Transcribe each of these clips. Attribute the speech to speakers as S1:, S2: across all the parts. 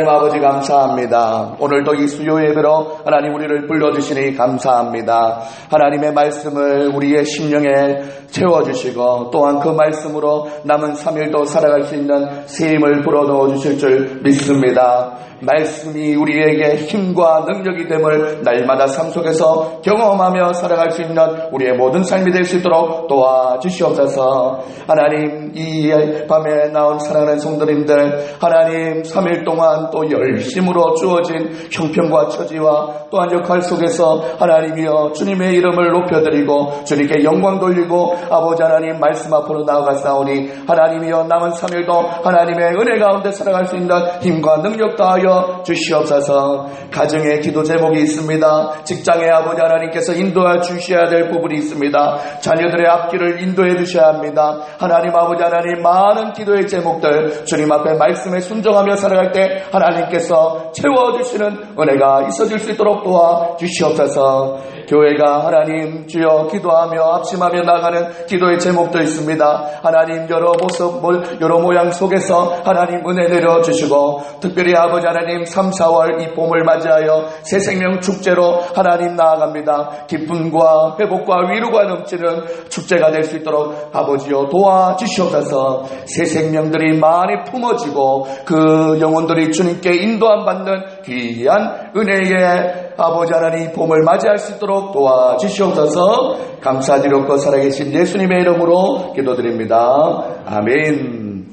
S1: 하나님 아버지 감사합니다. 오늘도 이 수요 예배로 하나님 우리를 불러주시니 감사합니다. 하나님의 말씀을 우리의 심령에 채워주시고 또한 그 말씀으로 남은 3일도 살아갈 수 있는 새 힘을 불어넣어 주실 줄 믿습니다. 말씀이 우리에게 힘과 능력이 됨을 날마다 삶 속에서 경험하며 살아갈 수 있는 우리의 모든 삶이 될 수 있도록 도와주시옵소서. 하나님, 이 밤에 나온 사랑하는 성도님들, 하나님 3일 동안 또 열심으로 주어진 형편과 처지와 또한 역할 속에서 하나님이여 주님의 이름을 높여드리고 주님께 영광 돌리고 아버지 하나님 말씀 앞으로 나아가사오니 하나님이여 남은 3일도 하나님의 은혜 가운데 살아갈 수 있는 힘과 능력 다하여 주시옵소서. 가정에 기도 제목이 있습니다. 직장에 아버지 하나님께서 인도해 주셔야 될 부분이 있습니다. 자녀들의 앞길을 인도해 주셔야 합니다. 하나님 아버지 하나님 많은 기도의 제목들 주님 앞에 말씀에 순종하며 살아갈 때 하나님께서 채워주시는 은혜가 있어질 수 있도록 도와주시옵소서. 교회가 하나님 주여 기도하며 합심하며 나가는 기도의 제목도 있습니다. 하나님 여러 모습 여러 모양 속에서 하나님 은혜 내려주시고 특별히 아버지 하나님 3, 4월 이 봄을 맞이하여 새 생명 축제로 하나님 나아갑니다. 기쁨과 회복과 위로가 넘치는 축제가 될 수 있도록 아버지여 도와주시옵소서. 새 생명들이 많이 품어지고 그 영혼들이 주님께 인도함 받는 귀한 은혜의 아버지 하나님 봄을 맞이할 수 있도록 도와주시옵소서. 감사드렸고 살아계신 예수님의 이름으로 기도드립니다. 아멘.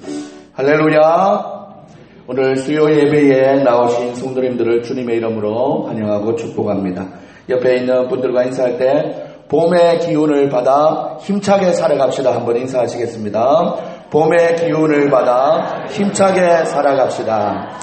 S1: 할렐루야. 오늘 수요 예배에 나오신 성도님들을 주님의 이름으로 환영하고 축복합니다. 옆에 있는 분들과 인사할 때 봄의 기운을 받아 힘차게 살아갑시다. 한번 인사하시겠습니다. 봄의 기운을 받아 힘차게 살아갑시다.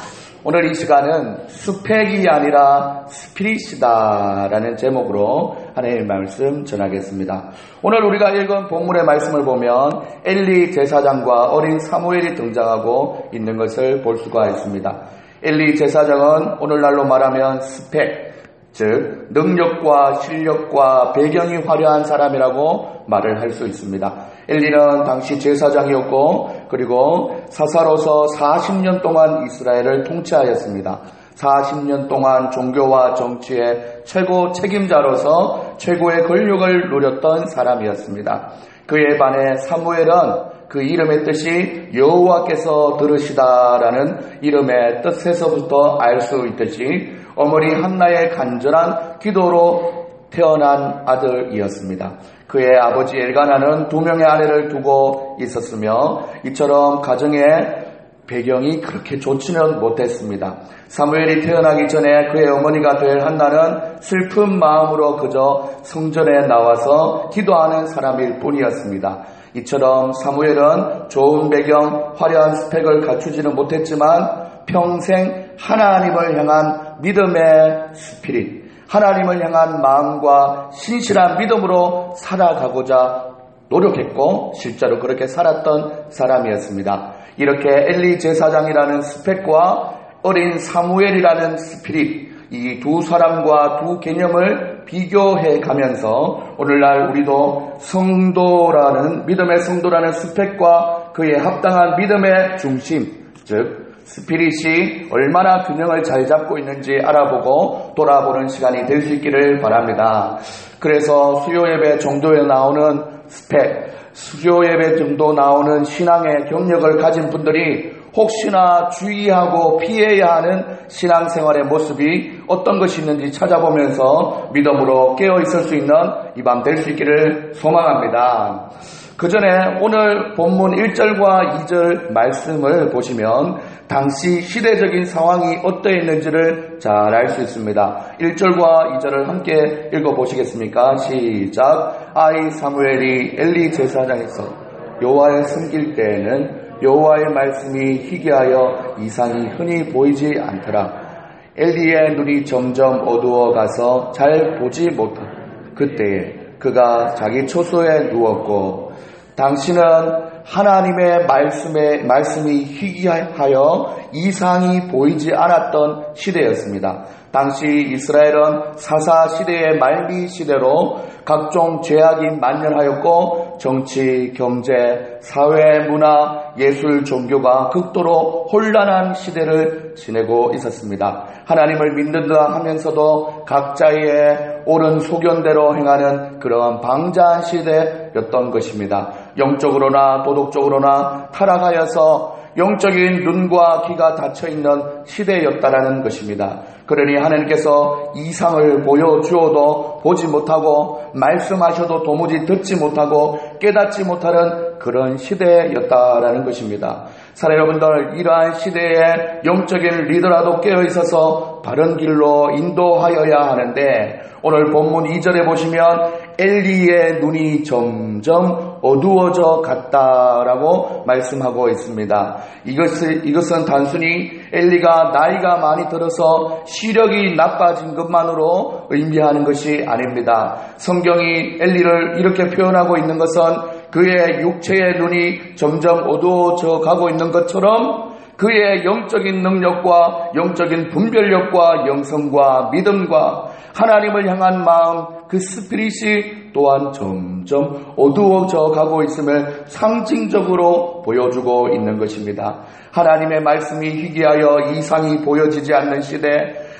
S1: 오늘 이 시간은 스펙이 아니라 스피릿이다 라는 제목으로 하나님의 말씀 전하겠습니다. 오늘 우리가 읽은 본문의 말씀을 보면 엘리 제사장과 어린 사무엘이 등장하고 있는 것을 볼 수가 있습니다. 엘리 제사장은 오늘날로 말하면 스펙, 즉 능력과 실력과 배경이 화려한 사람이라고 말을 할 수 있습니다. 엘리는 당시 제사장이었고 그리고 사사로서 40년 동안 이스라엘을 통치하였습니다. 40년 동안 종교와 정치의 최고 책임자로서 최고의 권력을 누렸던 사람이었습니다. 그에 반해 사무엘은 그 이름의 뜻이 여호와께서 들으시다라는 이름의 뜻에서부터 알 수 있듯이 어머니 한나의 간절한 기도로 태어난 아들이었습니다. 그의 아버지 엘가나는 2명의 아내를 두고 있었으며 이처럼 가정의 배경이 그렇게 좋지는 못했습니다. 사무엘이 태어나기 전에 그의 어머니가 될 한나는 슬픈 마음으로 그저 성전에 나와서 기도하는 사람일 뿐이었습니다. 이처럼 사무엘은 좋은 배경, 화려한 스펙을 갖추지는 못했지만 평생 하나님을 향한 믿음의 스피릿, 하나님을 향한 마음과 신실한 믿음으로 살아가고자 노력했고 실제로 그렇게 살았던 사람이었습니다. 이렇게 엘리 제사장이라는 스펙과 어린 사무엘이라는 스피릿, 이 두 사람과 두 개념을 비교해 가면서 오늘날 우리도 성도라는 믿음의 성도라는 스펙과 그에 합당한 믿음의 중심, 즉 스피릿이 얼마나 균형을 잘 잡고 있는지 알아보고 돌아보는 시간이 될 수 있기를 바랍니다. 그래서 수요예배 정도에 나오는 스펙, 수요예배 정도 나오는 신앙의 경력을 가진 분들이 혹시나 주의하고 피해야 하는 신앙생활의 모습이 어떤 것이 있는지 찾아보면서 믿음으로 깨어 있을 수 있는 이 밤 될 수 있기를 소망합니다. 그 전에 오늘 본문 1절과 2절 말씀을 보시면 당시 시대적인 상황이 어떠했는지를 잘 알 수 있습니다. 1절과 2절을 함께 읽어보시겠습니까? 시작. 아이 사무엘이 엘리 제사장에서 여호와를 섬길 때에는 여호와의 말씀이 희귀하여 이상이 흔히 보이지 않더라. 엘리의 눈이 점점 어두워가서 잘 보지 못하고 그때에 그가 자기 초소에 누웠고 당신은 하나님의 말씀이 희귀하여 이상이 보이지 않았던 시대였습니다. 당시 이스라엘은 사사 시대의 말미 시대로 각종 죄악이 만연하였고 정치, 경제, 사회, 문화, 예술, 종교가 극도로 혼란한 시대를 지내고 있었습니다. 하나님을 믿는다 하면서도 각자의 옳은 소견대로 행하는 그러한 방자한 시대였던 것입니다. 영적으로나 도덕적으로나 타락하여서 영적인 눈과 귀가 닫혀있는 시대였다라는 것입니다. 그러니 하나님께서 이상을 보여주어도 보지 못하고 말씀하셔도 도무지 듣지 못하고 깨닫지 못하는 그런 시대였다라는 것입니다. 사랑 여러분들, 이러한 시대에 영적인 리더라도 깨어있어서 바른 길로 인도하여야 하는데 오늘 본문 2절에 보시면 엘리의 눈이 점점 어두워져 갔다라고 말씀하고 있습니다. 이것은 단순히 엘리가 나이가 많이 들어서 시력이 나빠진 것만으로 의미하는 것이 아닙니다. 성경이 엘리를 이렇게 표현하고 있는 것은 그의 육체의 눈이 점점 어두워져 가고 있는 것처럼 그의 영적인 능력과 영적인 분별력과 영성과 믿음과 하나님을 향한 마음, 그 스피릿이 또한 점점 어두워져 가고 있음을 상징적으로 보여주고 있는 것입니다. 하나님의 말씀이 희귀하여 이상이 보여지지 않는 시대,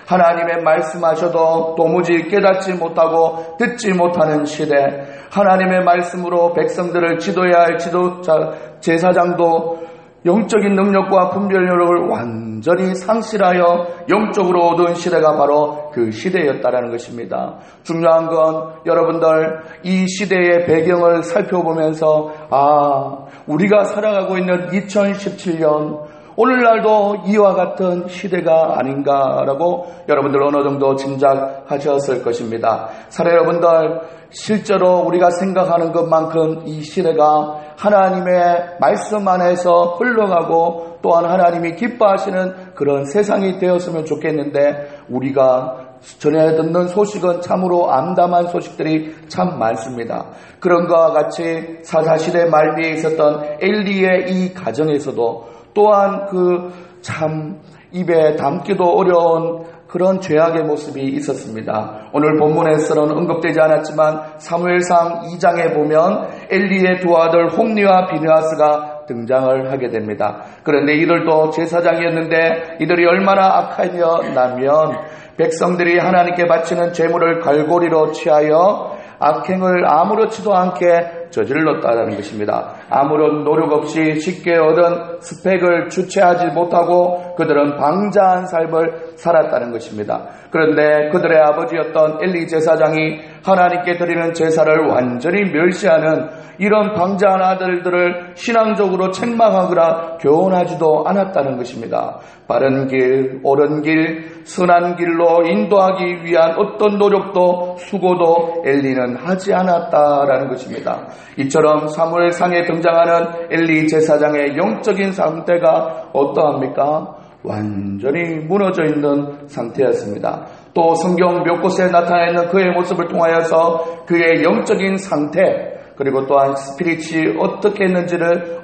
S1: 하나님의 말씀하셔도 도무지 깨닫지 못하고 듣지 못하는 시대, 하나님의 말씀으로 백성들을 지도해야 할 지도자, 제사장도 영적인 능력과 분별력을 완전히 상실하여 영적으로 얻은 시대가 바로 그 시대였다라는 것입니다. 중요한 건 여러분들 이 시대의 배경을 살펴보면서 우리가 살아가고 있는 2017년 오늘날도 이와 같은 시대가 아닌가라고 여러분들 어느 정도 짐작하셨을 것입니다. 사랑 여러분들, 실제로 우리가 생각하는 것만큼 이 시대가 하나님의 말씀 안에서 흘러가고 또한 하나님이 기뻐하시는 그런 세상이 되었으면 좋겠는데 우리가 전해 듣는 소식은 참으로 암담한 소식들이 참 많습니다. 그런 것과 같이 사사시대 말미에 있었던 엘리의 이 가정에서도 또한 참 입에 담기도 어려운 그런 죄악의 모습이 있었습니다. 오늘 본문에서는 언급되지 않았지만 사무엘상 2장에 보면 엘리의 두 아들 홈리와 비느하스가 등장을 하게 됩니다. 그런데 이들도 제사장이었는데 이들이 얼마나 악하냐면 백성들이 하나님께 바치는 제물을 갈고리로 취하여 악행을 아무렇지도 않게 저질렀다는 것입니다. 아무런 노력 없이 쉽게 얻은 스펙을 주체하지 못하고 그들은 방자한 삶을 살았다는 것입니다. 그런데 그들의 아버지였던 엘리 제사장이 하나님께 드리는 제사를 완전히 멸시하는 이런 방자한 아들들을 신앙적으로 책망하거나 교훈하지도 않았다는 것입니다. 바른 길, 옳은 길, 선한 길로 인도하기 위한 어떤 노력도 수고도 엘리는 하지 않았다라는 것입니다. 이처럼 사무엘상에 등장하는 엘리 제사장의 영적인 상태가 어떠합니까? 완전히 무너져 있는 상태였습니다. 또 성경 몇 곳에 나타나 있는 그의 모습을 통하여서 그의 영적인 상태 그리고 또한 스피릿이 어떠했는지를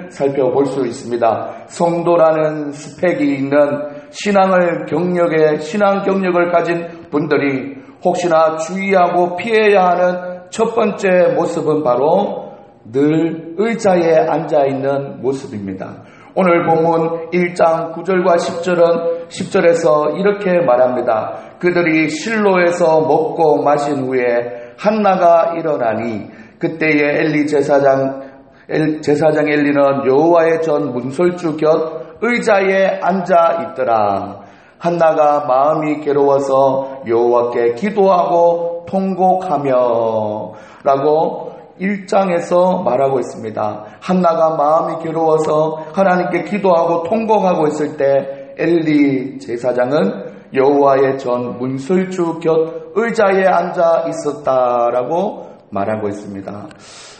S1: 살펴볼 수 있습니다. 성도라는 스펙이 있는 신앙 경력을 가진 분들이 혹시나 주의하고 피해야 하는 첫 번째 모습은 바로 늘 의자에 앉아있는 모습입니다. 오늘 본문 1장 9절과 10절에서 이렇게 말합니다. 그들이 실로에서 먹고 마신 후에 한나가 일어나니 그때에 엘리 제사장 엘리는 여호와의 전 문설주 곁 의자에 앉아 있더라. 한나가 마음이 괴로워서 여호와께 기도하고 통곡하며 라고 1장에서 말하고 있습니다. 한나가 마음이 괴로워서 하나님께 기도하고 통곡하고 있을 때 엘리 제사장은 여호와의 전 문설주 곁 의자에 앉아 있었다라고 말하고 있습니다.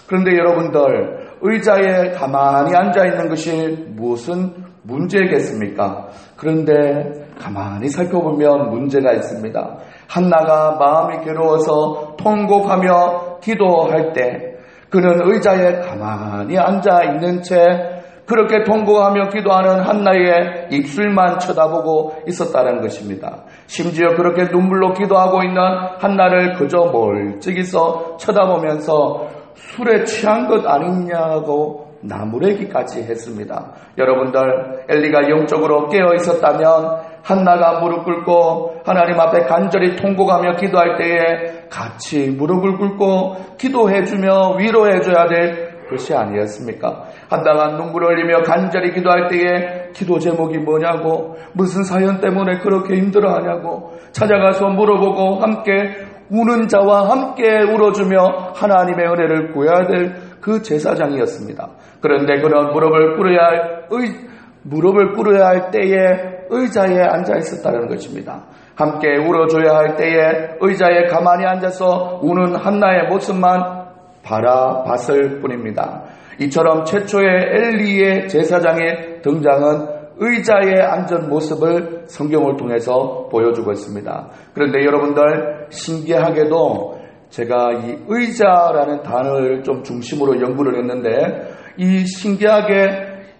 S1: 그런데 여러분들, 의자에 가만히 앉아 있는 것이 무슨 문제겠습니까? 그런데 가만히 살펴보면 문제가 있습니다. 한나가 마음이 괴로워서 통곡하며 기도할 때 그는 의자에 가만히 앉아 있는 채 그렇게 통곡하며 기도하는 한나의 입술만 쳐다보고 있었다는 것입니다. 심지어 그렇게 눈물로 기도하고 있는 한나를 그저 멀찍이서 쳐다보면서 술에 취한 것 아니냐고 나무래기까지 했습니다. 여러분들, 엘리가 영적으로 깨어 있었다면 한나가 무릎 꿇고 하나님 앞에 간절히 통곡하며 기도할 때에 같이 무릎을 꿇고 기도해주며 위로해줘야 될 것이 아니었습니까? 한나가 눈물을 흘리며 간절히 기도할 때에 기도 제목이 뭐냐고, 무슨 사연 때문에 그렇게 힘들어하냐고 찾아가서 물어보고 함께 우는 자와 함께 울어주며 하나님의 은혜를 구해야 될 그 제사장이었습니다. 그런데 그런 무릎을 꿇어야 할 때에 의자에 앉아 있었다는 것입니다. 함께 울어줘야 할 때에 의자에 가만히 앉아서 우는 한나의 모습만 바라봤을 뿐입니다. 이처럼 최초의 엘리의 제사장의 등장은 의자에 앉은 모습을 성경을 통해서 보여주고 있습니다. 그런데 여러분들, 신기하게도 제가 이 의자라는 단어를 좀 중심으로 연구를 했는데, 이 신기하게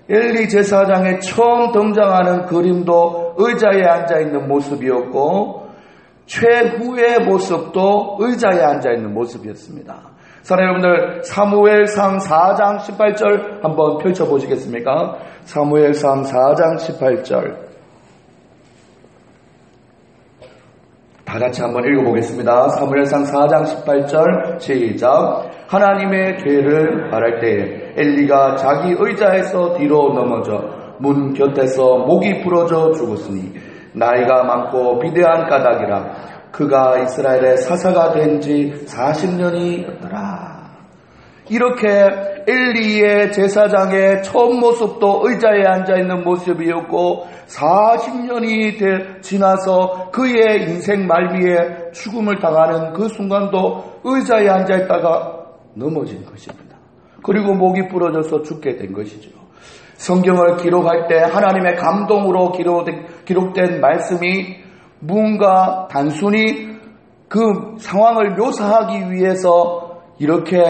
S1: 엘리 제사장의 처음 등장하는 그림도 의자에 앉아있는 모습이었고, 최후의 모습도 의자에 앉아있는 모습이었습니다. 사랑하는 여러분들, 사무엘상 4장 18절 한번 펼쳐보시겠습니까? 사무엘상 4장 18절 다 같이 한번 읽어보겠습니다. 사무엘상 4장 18절 시작. 하나님의 죄를 바랄 때에 엘리가 자기 의자에서 뒤로 넘어져 문 곁에서 목이 부러져 죽었으니 나이가 많고 비대한 까닭이라 그가 이스라엘의 사사가 된 지 40년이었더라. 이렇게 엘리의 제사장의 처음 모습도 의자에 앉아있는 모습이었고 40년이 지나서 그의 인생 말미에 죽음을 당하는 그 순간도 의자에 앉아있다가 넘어진 것입니다. 그리고 목이 부러져서 죽게 된 것이죠. 성경을 기록할 때 하나님의 감동으로 기록된 말씀이 뭔가 단순히 그 상황을 묘사하기 위해서 이렇게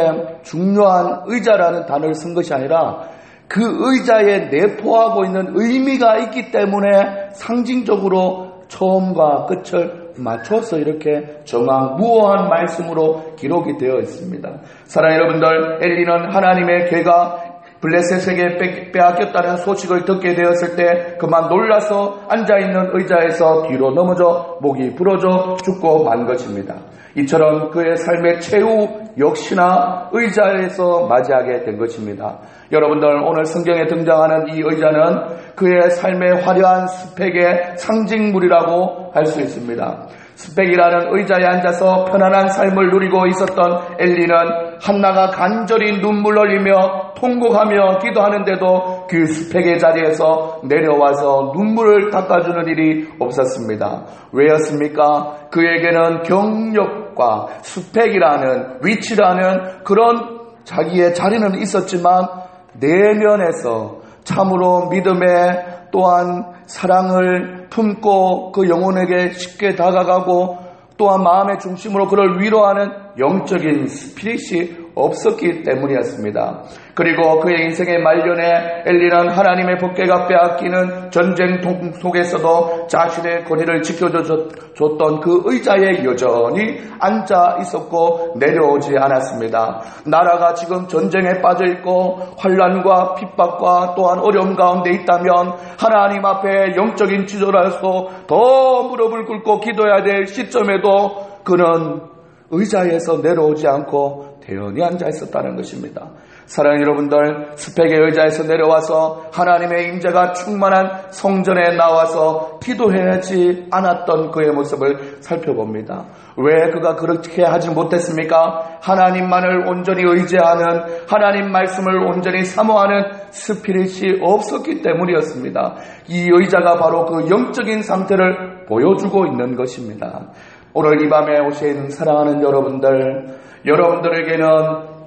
S1: 중요한 의자라는 단어를 쓴 것이 아니라 그 의자에 내포하고 있는 의미가 있기 때문에 상징적으로 처음과 끝을 맞춰서 이렇게 정확무오한 말씀으로 기록이 되어 있습니다. 사랑하는 여러분들, 엘리는 하나님의 괴가 블레셋에게 빼앗겼다는 소식을 듣게 되었을 때 그만 놀라서 앉아있는 의자에서 뒤로 넘어져 목이 부러져 죽고 만 것입니다. 이처럼 그의 삶의 최후 역시나 의자에서 맞이하게 된 것입니다. 여러분들, 오늘 성경에 등장하는 이 의자는 그의 삶의 화려한 스펙의 상징물이라고 할 수 있습니다. 스펙이라는 의자에 앉아서 편안한 삶을 누리고 있었던 엘리는 한나가 간절히 눈물 흘리며 통곡하며 기도하는데도 그 스펙의 자리에서 내려와서 눈물을 닦아주는 일이 없었습니다. 왜였습니까? 그에게는 경력과 스펙이라는 위치라는 그런 자기의 자리는 있었지만 내면에서 참으로 믿음에 또한 사랑을 품고 그 영혼에게 쉽게 다가가고 또한 마음의 중심으로 그를 위로하는 영적인 스피릿이 없었기 때문이었습니다. 그리고 그의 인생의 말년에 엘리는 하나님의 법궤가 빼앗기는 전쟁통 속에서도 자신의 권위를 지켜줬던 그 의자에 여전히 앉아 있었고 내려오지 않았습니다. 나라가 지금 전쟁에 빠져 있고 환난과 핍박과 또한 어려움 가운데 있다면 하나님 앞에 영적인 지도라서 더 무릎을 꿇고 기도해야 될 시점에도 그는 의자에서 내려오지 않고 대연히 앉아 있었다는 것입니다. 사랑하는 여러분들, 스펙의 의자에서 내려와서 하나님의 임재가 충만한 성전에 나와서 기도해야지 않았던 그의 모습을 살펴봅니다. 왜 그가 그렇게 하지 못했습니까? 하나님만을 온전히 의지하는, 하나님 말씀을 온전히 사모하는 스피릿이 없었기 때문이었습니다. 이 의자가 바로 그 영적인 상태를 보여주고 있는 것입니다. 오늘 이 밤에 오신 사랑하는 여러분들에게는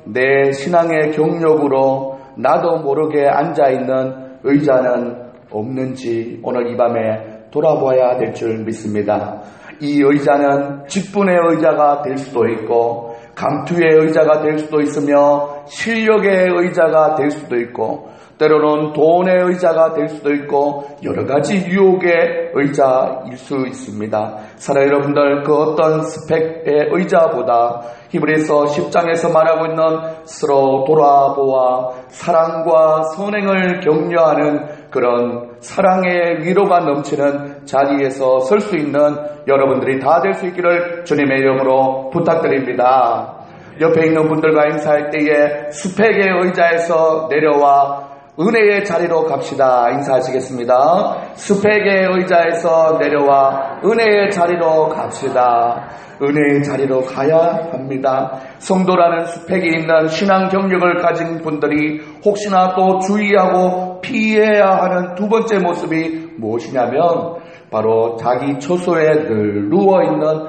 S1: 내 신앙의 경력으로 나도 모르게 앉아있는 의자는 없는지 오늘 이 밤에 돌아봐야 될 줄 믿습니다. 이 의자는 직분의 의자가 될 수도 있고 감투의 의자가 될 수도 있으며 실력의 의자가 될 수도 있고 때로는 돈의 의자가 될 수도 있고 여러 가지 유혹의 의자일 수 있습니다. 사랑하는 여러분들, 그 어떤 스펙의 의자보다 히브리서 10장에서 말하고 있는 서로 돌아보아 사랑과 선행을 격려하는 그런 사랑의 위로가 넘치는 자리에서 설 수 있는 여러분들이 다 될 수 있기를 주님의 이름으로 부탁드립니다. 옆에 있는 분들과 인사할 때에 스펙의 의자에서 내려와 은혜의 자리로 갑시다. 인사하시겠습니다. 스펙의 의자에서 내려와 은혜의 자리로 갑시다. 은혜의 자리로 가야 합니다. 성도라는 스펙이 있는 신앙 경력을 가진 분들이 혹시나 또 주의하고 피해야 하는 두 번째 모습이 무엇이냐면 바로 자기 초소에 늘 누워있는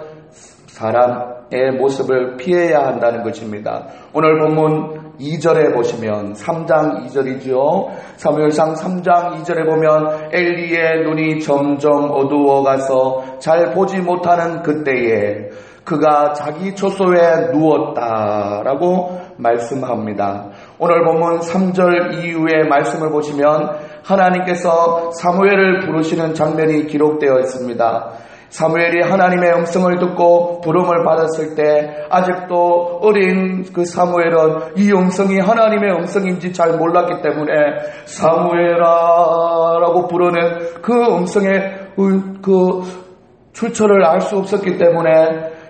S1: 사람의 모습을 피해야 한다는 것입니다. 오늘 본문 2절에 보시면 3장 2절이죠. 사무엘상 3장 2절에 보면 엘리의 눈이 점점 어두워가서 잘 보지 못하는 그때에 그가 자기 초소에 누웠다라고 말씀합니다. 오늘 본문 3절 이후의 말씀을 보시면 하나님께서 사무엘을 부르시는 장면이 기록되어 있습니다. 사무엘이 하나님의 음성을 듣고 부름을 받았을 때 아직도 어린 그 사무엘은 이 음성이 하나님의 음성인지 잘 몰랐기 때문에 사무엘아 라고 부르는 그 음성의 그 출처를 알 수 없었기 때문에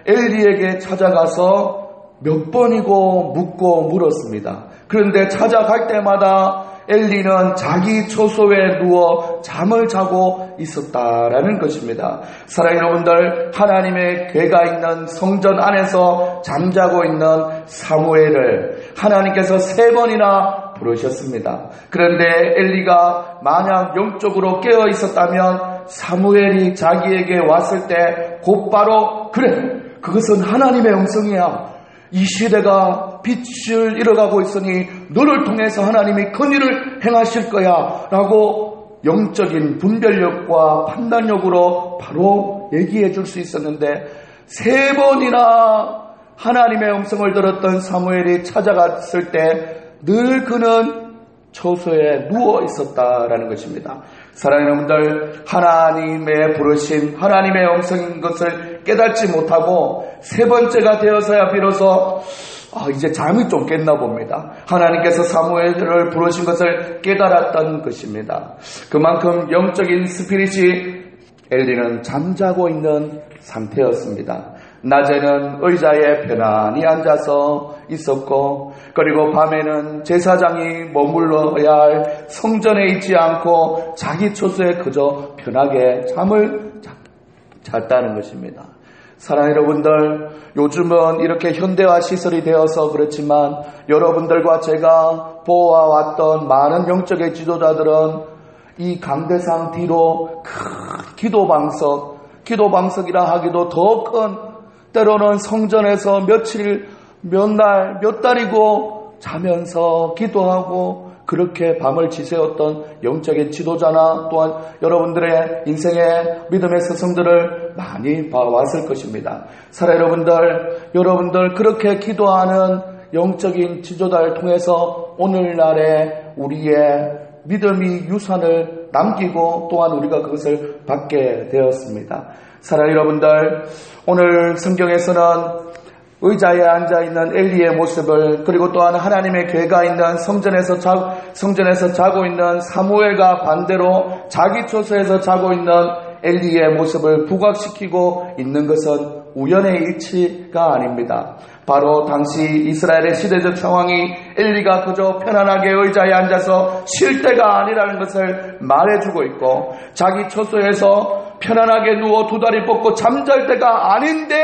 S1: 엘리에게 찾아가서 몇 번이고 묻고 물었습니다. 그런데 찾아갈 때마다 엘리는 자기 초소에 누워 잠을 자고 있었다라는 것입니다. 사랑하는 여러분들, 하나님의 궤가 있는 성전 안에서 잠자고 있는 사무엘을 하나님께서 3번이나 부르셨습니다. 그런데 엘리가 만약 영적으로 깨어 있었다면 사무엘이 자기에게 왔을 때 곧바로 그래, 그것은 하나님의 음성이야. 이 시대가 빛을 잃어가고 있으니 너를 통해서 하나님이 큰일을 행하실 거야 라고 영적인 분별력과 판단력으로 바로 얘기해 줄 수 있었는데 3번이나 하나님의 음성을 들었던 사무엘이 찾아갔을 때 늘 그는 초소에 누워 있었다라는 것입니다. 사랑하는 여러분들, 하나님의 부르신 하나님의 음성인 것을 깨닫지 못하고 3번째가 되어서야 비로소 이제 잠이 좀 깼나 봅니다. 하나님께서 사무엘을 부르신 것을 깨달았던 것입니다. 그만큼 영적인 스피릿이 엘리는 잠자고 있는 상태였습니다. 낮에는 의자에 편안히 앉아서 있었고, 그리고 밤에는 제사장이 머물러야 할 성전에 있지 않고 자기 초소에 그저 편하게 잠을 잤다는 것입니다. 사랑하는 여러분들, 요즘은 이렇게 현대화 시설이 되어서 그렇지만 여러분들과 제가 보아왔던 많은 영적의 지도자들은 이 강대상 뒤로 큰 기도방석이라 하기도 더 큰, 때로는 성전에서 며칠, 몇 날, 몇 달이고 자면서 기도하고 그렇게 밤을 지새웠던 영적인 지도자나 또한 여러분들의 인생의 믿음의 스승들을 많이 봐왔을 것입니다. 사랑하는 여러분들 그렇게 기도하는 영적인 지도자를 통해서 오늘날의 우리의 믿음이 유산을 남기고 또한 우리가 그것을 받게 되었습니다. 사랑하는 여러분들, 오늘 성경에서는 의자에 앉아있는 엘리의 모습을, 그리고 또한 하나님의 궤가 있는 성전에서 자고 있는 사무엘과 반대로 자기 초소에서 자고 있는 엘리의 모습을 부각시키고 있는 것은 우연의 일치가 아닙니다. 바로 당시 이스라엘의 시대적 상황이 엘리가 그저 편안하게 의자에 앉아서 쉴 때가 아니라는 것을 말해주고 있고, 자기 초소에서 편안하게 누워 두 다리 뻗고 잠잘 때가 아닌데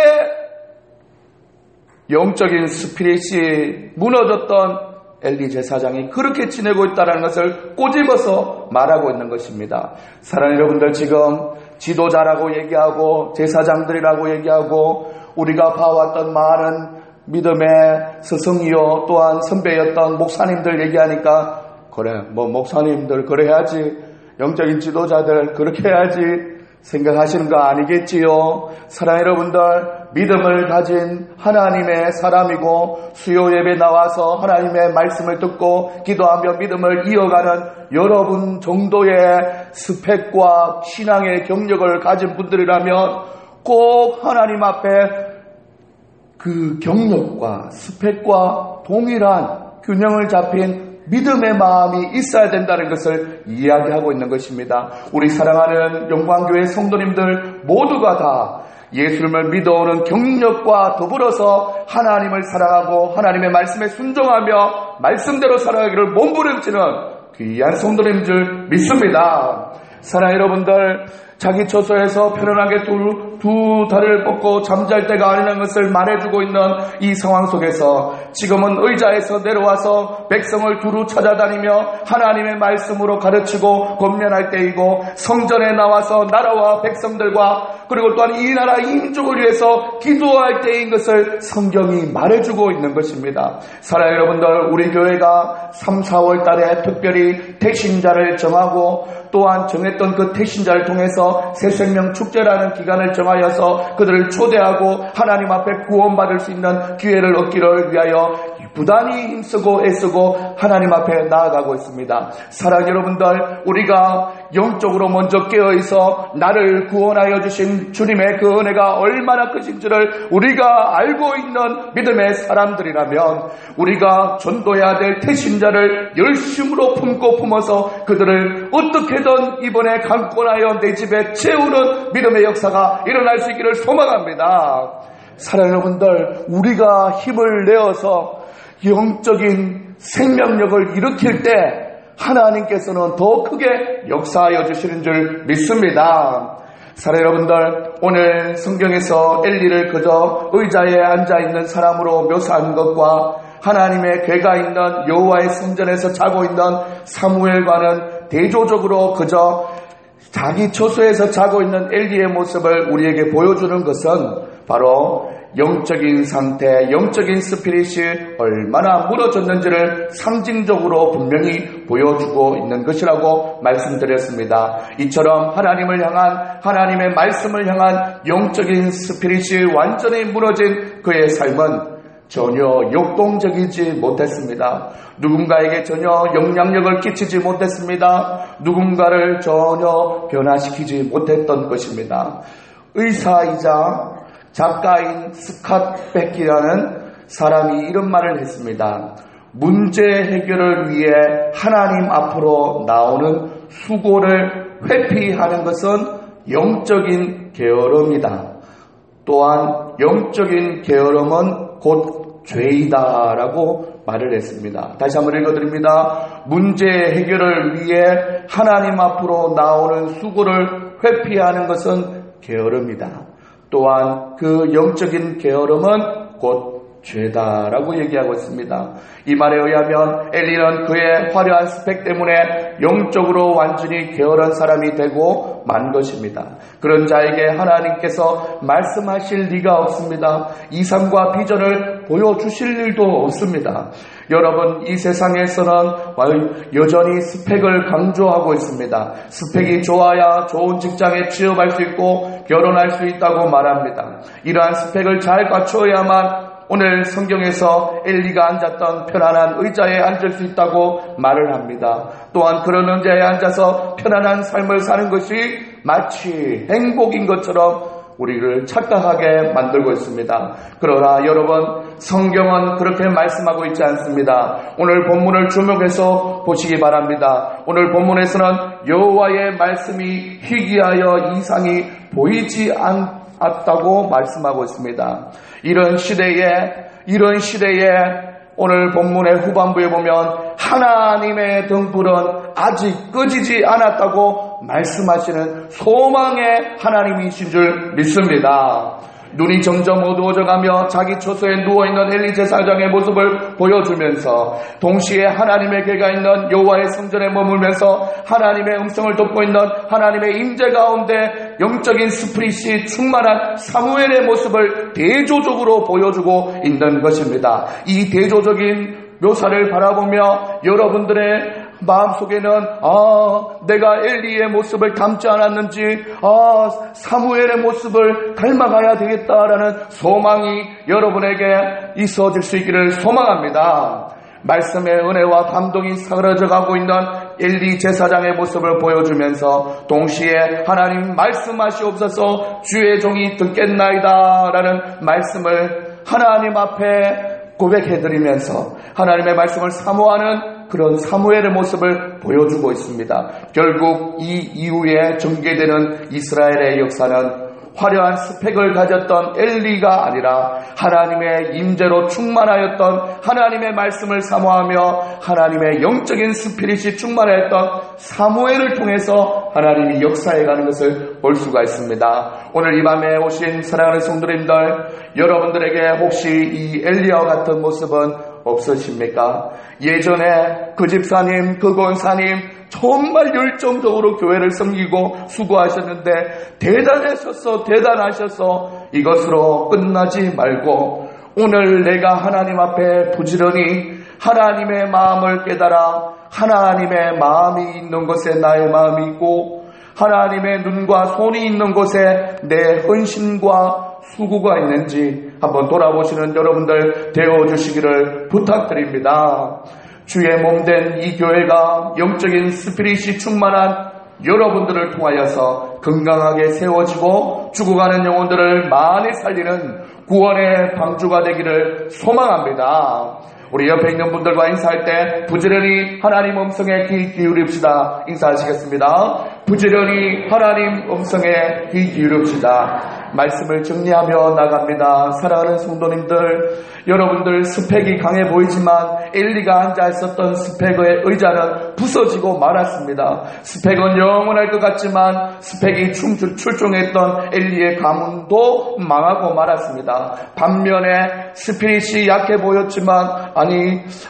S1: 영적인 스피릿이 무너졌던 엘리 제사장이 그렇게 지내고 있다는 것을 꼬집어서 말하고 있는 것입니다. 사랑하는 여러분들, 지금 지도자라고 얘기하고 제사장들이라고 얘기하고 우리가 봐왔던 많은 믿음의 스승이요 또한 선배였던 목사님들 얘기하니까 그래, 목사님들 그래야지, 영적인 지도자들 그렇게 해야지 생각하시는 거 아니겠지요? 사랑하는 여러분들, 믿음을 가진 하나님의 사람이고 수요 예배 나와서 하나님의 말씀을 듣고 기도하며 믿음을 이어가는 여러분 정도의 스펙과 신앙의 경력을 가진 분들이라면 꼭 하나님 앞에 그 경력과 스펙과 동일한 균형을 잡힌 믿음의 마음이 있어야 된다는 것을 이야기하고 있는 것입니다. 우리 사랑하는 영광교회 성도님들 모두가 다 예수님을 믿어오는 경력과 더불어서 하나님을 사랑하고 하나님의 말씀에 순종하며 말씀대로 살아가기를 몸부림치는 귀한 성도님들 믿습니다. 사랑하는 여러분들, 자기 처소에서 편안하게 두 다리를 뻗고 잠잘 때가 아니라는 것을 말해주고 있는 이 상황 속에서 지금은 의자에서 내려와서 백성을 두루 찾아다니며 하나님의 말씀으로 가르치고 권면할 때이고, 성전에 나와서 나라와 백성들과 그리고 또한 이 나라 인족을 위해서 기도할 때인 것을 성경이 말해주고 있는 것입니다. 사랑하는 여러분들, 우리 교회가 3, 4월 달에 특별히 택신자를 정하고 또한 정했던 그 택신자를 통해서 새생명 축제라는 기간을 정하여서 그들을 초대하고 하나님 앞에 구원받을 수 있는 기회를 얻기를 위하여 부단히 힘쓰고 애쓰고 하나님 앞에 나아가고 있습니다. 사랑하는 여러분들, 우리가 영적으로 먼저 깨어있어 나를 구원하여 주신 주님의 그 은혜가 얼마나 크신지를 우리가 알고 있는 믿음의 사람들이라면 우리가 전도해야 될 태신자를 열심으로 품고 품어서 그들을 어떻게든 이번에 강권하여 내 집에 채우는 믿음의 역사가 일어날 수 있기를 소망합니다. 사랑하는 여러분들, 우리가 힘을 내어서 영적인 생명력을 일으킬 때 하나님께서는 더 크게 역사하여 주시는 줄 믿습니다. 사랑하는 여러분들, 오늘 성경에서 엘리를 그저 의자에 앉아있는 사람으로 묘사한 것과 하나님의 궤가 있는 여호와의 성전에서 자고 있는 사무엘과는 대조적으로 그저 자기 처소에서 자고 있는 엘리의 모습을 우리에게 보여주는 것은 바로 영적인 상태, 영적인 스피릿이 얼마나 무너졌는지를 상징적으로 분명히 보여주고 있는 것이라고 말씀드렸습니다. 이처럼 하나님을 향한, 하나님의 말씀을 향한 영적인 스피릿이 완전히 무너진 그의 삶은 전혀 역동적이지 못했습니다. 누군가에게 전혀 영향력을 끼치지 못했습니다. 누군가를 전혀 변화시키지 못했던 것입니다. 의사이자 작가인 스캇 백이라는 사람이 이런 말을 했습니다. 문제 해결을 위해 하나님 앞으로 나오는 수고를 회피하는 것은 영적인 게으름이다. 또한 영적인 게으름은 곧 죄이다라고 말을 했습니다. 다시 한번 읽어드립니다. 문제 해결을 위해 하나님 앞으로 나오는 수고를 회피하는 것은 게으름이다. 또한 그 영적인 게으름은 곧 죄다라고 얘기하고 있습니다. 이 말에 의하면 엘리는 그의 화려한 스펙 때문에 영적으로 완전히 게으른 사람이 되고 만 것입니다. 그런 자에게 하나님께서 말씀하실 리가 없습니다. 이상과 비전을 보여주실 일도 없습니다. 여러분, 이 세상에서는 여전히 스펙을 강조하고 있습니다. 스펙이 좋아야 좋은 직장에 취업할 수 있고 결혼할 수 있다고 말합니다. 이러한 스펙을 잘 갖추어야만 오늘 성경에서 엘리가 앉았던 편안한 의자에 앉을 수 있다고 말을 합니다. 또한 그런 의자에 앉아서 편안한 삶을 사는 것이 마치 행복인 것처럼 우리를 착각하게 만들고 있습니다. 그러나 여러분, 성경은 그렇게 말씀하고 있지 않습니다. 오늘 본문을 주목해서 보시기 바랍니다. 오늘 본문에서는 여호와의 말씀이 희귀하여 이상이 보이지 않았다고 말씀하고 있습니다. 이런 시대에 오늘 본문의 후반부에 보면 하나님의 등불은 아직 꺼지지 않았다고 말씀하시는 소망의 하나님이신 줄 믿습니다. 눈이 점점 어두워져가며 자기 처소에 누워있는 엘리 제사장의 모습을 보여주면서 동시에 하나님의 궤가 있는 여호와의 성전에 머물면서 하나님의 음성을 듣고 있는 하나님의 임재 가운데 영적인 스피릿이 충만한 사무엘의 모습을 대조적으로 보여주고 있는 것입니다. 이 대조적인 묘사를 바라보며 여러분들의 마음속에는 내가 엘리의 모습을 닮지 않았는지 사무엘의 모습을 닮아가야 되겠다라는 소망이 여러분에게 있어질 수 있기를 소망합니다. 말씀의 은혜와 감동이 사라져가고 있는 엘리 제사장의 모습을 보여주면서 동시에 하나님 말씀하시옵소서 주의 종이 듣겠나이다 라는 말씀을 하나님 앞에 고백해드리면서 하나님의 말씀을 사모하는 그런 사무엘의 모습을 보여주고 있습니다. 결국 이 이후에 전개되는 이스라엘의 역사는 화려한 스펙을 가졌던 엘리가 아니라 하나님의 임재로 충만하였던 하나님의 말씀을 사모하며 하나님의 영적인 스피릿이 충만하였던 사무엘을 통해서 하나님이 역사해가는 것을 볼 수가 있습니다. 오늘 이 밤에 오신 사랑하는 성도님들, 여러분들에게 혹시 이 엘리야와 같은 모습은 없으십니까? 예전에 그 집사님, 그 권사님 정말 열정적으로 교회를 섬기고 수고하셨는데 대단하셔서 이것으로 끝나지 말고 오늘 내가 하나님 앞에 부지런히 하나님의 마음을 깨달아 하나님의 마음이 있는 곳에 나의 마음이 있고 하나님의 눈과 손이 있는 곳에 내 헌신과 수고가 있는지 한번 돌아보시는 여러분들 되어주시기를 부탁드립니다. 주의 몸된 이 교회가 영적인 스피릿이 충만한 여러분들을 통하여서 건강하게 세워지고 죽어가는 영혼들을 많이 살리는 구원의 방주가 되기를 소망합니다. 우리 옆에 있는 분들과 인사할 때 부지런히 하나님 음성에 귀 기울입시다. 인사하시겠습니다. 부지런히 하나님 음성에 귀 기울입시다. 말씀을 정리하며 나갑니다. 사랑하는 성도님들, 여러분들 스펙이 강해 보이지만 엘리가 앉아 있었던 스펙의 의자는 부서지고 말았습니다. 스펙은 영원할 것 같지만 스펙이 출중했던 엘리의 가문도 망하고 말았습니다. 반면에 스피릿이 약해 보였지만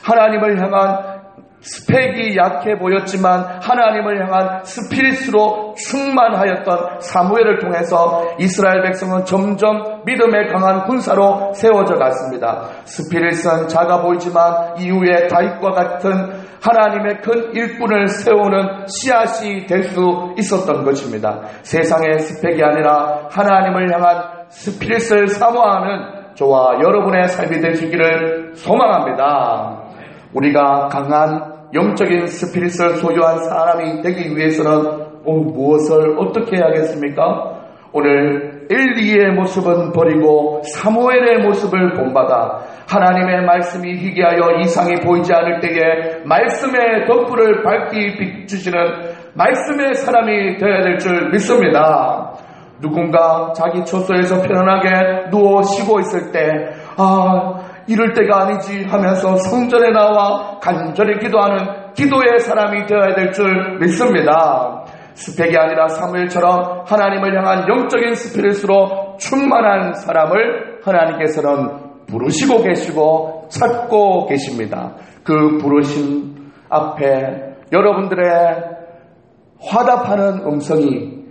S1: 하나님을 향한 스펙이 약해 보였지만 하나님을 향한 스피릿으로 충만하였던 사무엘을 통해서 이스라엘 백성은 점점 믿음에 강한 군사로 세워져 갔습니다. 스피릿은 작아 보이지만 이후에 다윗과 같은 하나님의 큰 일꾼을 세우는 씨앗이 될 수 있었던 것입니다. 세상의 스펙이 아니라 하나님을 향한 스피릿을 사모하는 저와 여러분의 삶이 되시기를 소망합니다. 우리가 강한 영적인 스피릿을 소유한 사람이 되기 위해서는 무엇을 어떻게 해야겠습니까? 오늘 엘리의 모습은 버리고 사무엘의 모습을 본받아 하나님의 말씀이 희귀하여 이상이 보이지 않을 때에 말씀의 덕불을 밝히 비추시는 말씀의 사람이 되어야 될 줄 믿습니다. 누군가 자기 처소에서 편안하게 누워 쉬고 있을 때 이럴 때가 아니지 하면서 성전에 나와 간절히 기도하는 기도의 사람이 되어야 될 줄 믿습니다. 스펙이 아니라 사무엘처럼 하나님을 향한 영적인 스피릿으로 충만한 사람을 하나님께서는 부르시고 계시고 찾고 계십니다. 그 부르심 앞에 여러분들의 화답하는 음성이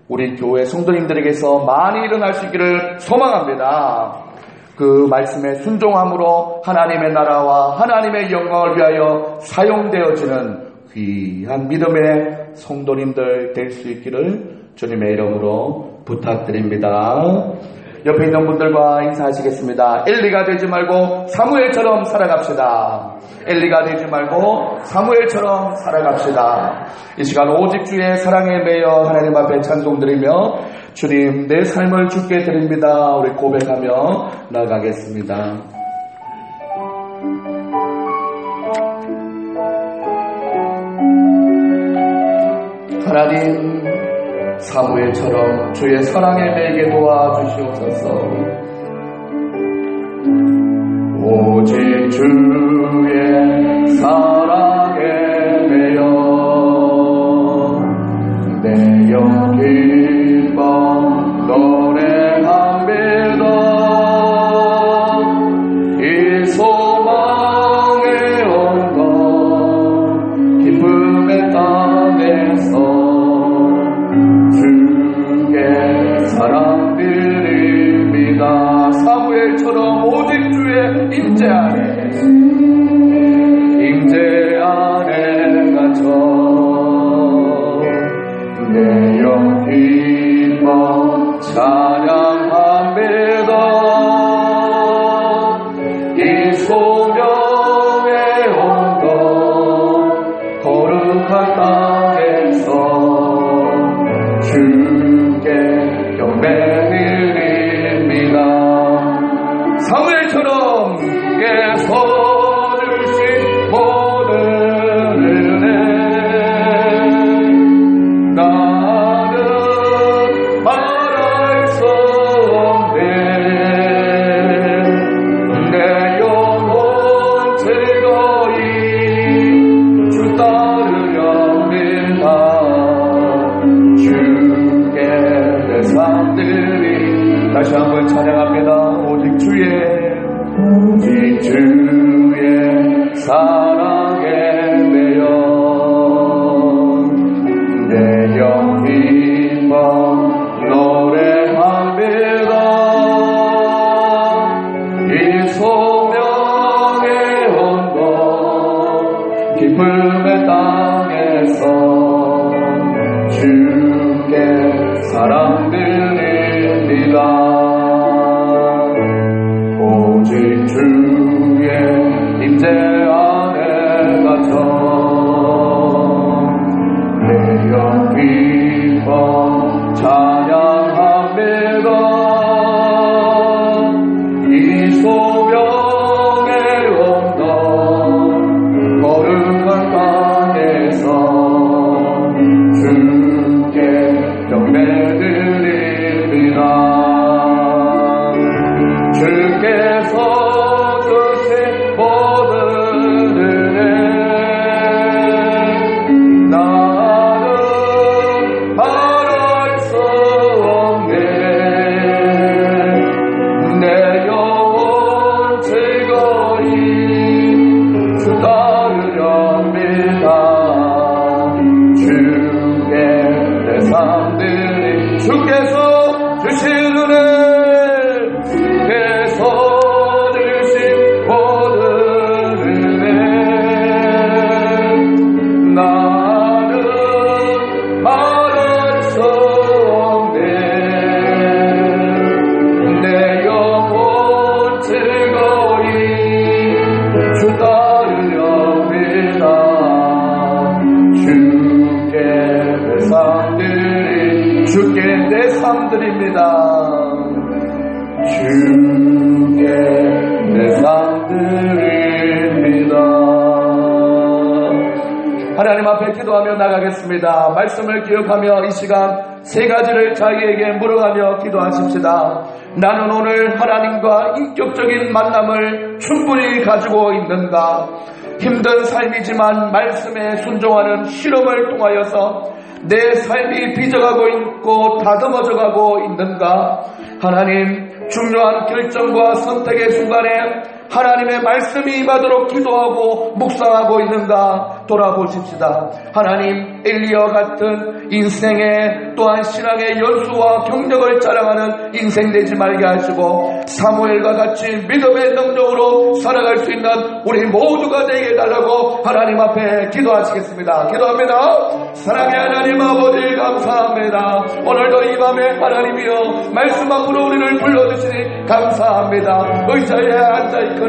S1: 우리 교회 성도님들에게서 많이 일어날 수 있기를 소망합니다. 그 말씀에 순종함으로 하나님의 나라와 하나님의 영광을 위하여 사용되어지는 귀한 믿음의 성도님들 될 수 있기를 주님의 이름으로 부탁드립니다. 옆에 있는 분들과 인사하시겠습니다. 엘리가 되지 말고 사무엘처럼 살아갑시다. 엘리가 되지 말고 사무엘처럼 살아갑시다. 이 시간 오직 주의 사랑에 매여 하나님 앞에 찬송드리며 주님 내 삶을 주께 드립니다. 우리 고백하며 나가겠습니다. 하나님 사무엘처럼 주의 사랑에 매게 도와주시옵소서. 오직 주의 사랑에 매여 내 영 기뻐 노래합니다. 이 소망의 언덕 기쁨의 땅에서 사랑드립니다. 사무엘처럼 오직 주의 임재 안에 갇혀 찬양합니다. 이 소명의 언덕 거룩한 땅에서 주께 경배드립니다. 사무엘처럼 주께 서주신 모든 은혜 나는 말할 수 없네. 내 영혼 즐거이 주 따르렵니다. 주께 내 삶들이 다시 한번 찬양합니다. 오직 주의 사랑에 매여 내 영 기뻐 노래합니다. 이 소명의 언덕 기쁨의 땅에서 주께 사랑드립니다. 오직 주의 임재 안에 갇혀 내 영 기뻐 찬양합니다. 이 소명의 언덕 거룩한 땅에서 주께 경배드립니다. 주께서 주신 모든 은혜 나는 말할 수 없네. 내 영혼 즐거이 주 따르렵니다. 주께 내 삶들이 주께서 주신 은혜 주께 내 삶드립니다. 주께 내 삶드립니다. 하나님 앞에 기도하며 나가겠습니다. 말씀을 기억하며 이 시간 세 가지를 자기에게 물어가며 기도하십시다. 나는 오늘 하나님과 인격적인 만남을 충분히 가지고 있는가? 힘든 삶이지만 말씀에 순종하는 실험을 통하여서 내 삶이 빚어가고 있고 다듬어져가고 있는가? 하나님, 중요한 결정과 선택의 순간에 하나님의 말씀이 임하도록 기도하고 묵상하고 있는가 돌아보십시다. 하나님, 엘리야와 같은 인생의 또한 신앙의 연수와 경력을 자랑하는 인생 되지 말게 하시고 사무엘과 같이 믿음의 능력으로 살아갈 수 있는 우리 모두가 되게 해달라고 하나님 앞에 기도하시겠습니다. 기도합니다. 사랑의 하나님 아버지 감사합니다. 오늘도 이 밤에 하나님이여 말씀 앞으로 우리를 불러주시니 감사합니다. 의자에 앉아있거나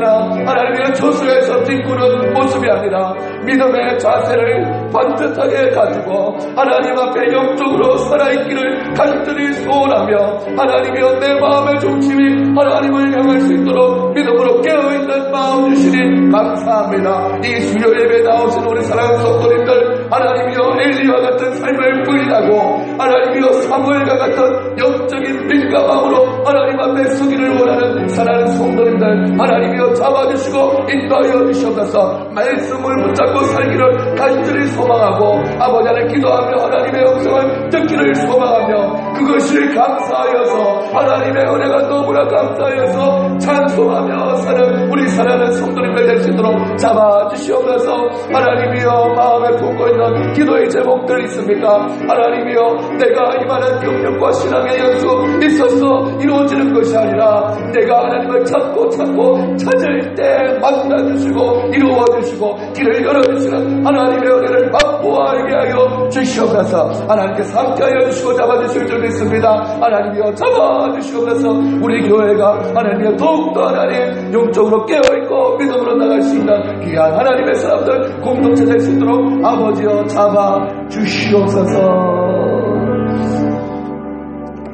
S1: 하나님의 저수에서 뒹구는 모습이 아니라 믿음의 자세를 반듯하게 가지고 하나님 앞에 영적으로 살아있기를 간절히 소원하며 하나님이여 내 마음의 중심이 하나님을 향할 수 있도록 믿음으로 깨어있는 마음 주시니 감사합니다. 이 수요 예배 나오신 우리 사랑하는 성도님들 하나님이여 엘리와 같은 삶을 부인하고 하나님이여 사무엘과 같은 영적인 민감함으로 하나님 앞에 서기를 원하는 사랑하는 성도님들 하나님이여 잡아주시고 인도하여 주시옵소서. 말씀을 붙잡고 살기를 간절히 소망하고 아버지 안에 기도하며 하나님의 음성을 듣기를 소망하며 그것을 감사하여서 하나님의 은혜가 너무나 감사하여서 찬송하며 사는 우리 사랑하는 성도님들 될 수 있도록 잡아주시옵소서. 하나님이여, 마음에 품고 있는 기도의 제목들 있습니까? 하나님이여, 내가 이만한 경력과 신앙의 연수 있어서 이루어지는 것이 아니라 내가 하나님을 찾고 찾을 때 만나주시고 이루어주시고 길을 열어주시는 하나님의 은혜를 맛보아하게 하여 주시옵소서. 하나님께서 함께하여 주시고 잡아주실 줄 믿습니다. 하나님이여, 잡아주시옵소서. 우리 교회가 하나님이여 더욱더 하나님 영적으로 깨어있고 믿음으로 나갈 수 있는 귀한 하나님의 사람들 공동체 될 수 있도록 아버지여 잡아주시옵소서.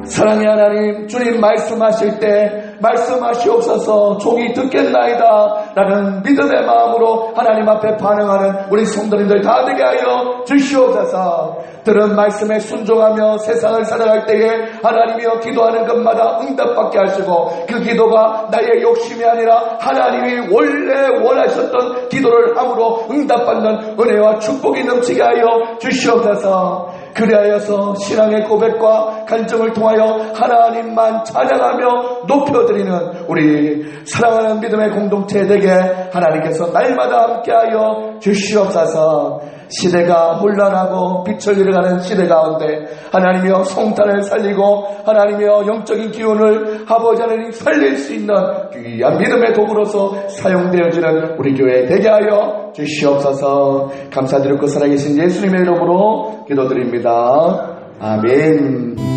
S1: 사랑의 하나님, 주님 말씀하실 때 말씀하시옵소서. 종이 듣겠나이다 라는 믿음의 마음으로 하나님 앞에 반응하는 우리 성도님들 다 되게 하여 주시옵소서. 들은 말씀에 순종하며 세상을 살아갈 때에 하나님이여 기도하는 것마다 응답받게 하시고 그 기도가 나의 욕심이 아니라 하나님이 원래 원하셨던 기도를 함으로 응답받는 은혜와 축복이 넘치게 하여 주시옵소서. 그리하여서 신앙의 고백과 간증을 통하여 하나님만 찬양하며 높여드리는 우리 사랑하는 믿음의 공동체 되게 하나님께서 날마다 함께하여 주시옵소서. 시대가 혼란하고 빛을 잃어가는 시대 가운데 하나님이여 성탄을 살리고 하나님이여 영적인 기운을 아버지 하나님 살릴 수 있는 귀한 믿음의 도구로서 사용되어지는 우리 교회 되게 하여 주시옵소서. 감사드리고 살아계신 예수님의 이름으로 기도드립니다. 아멘.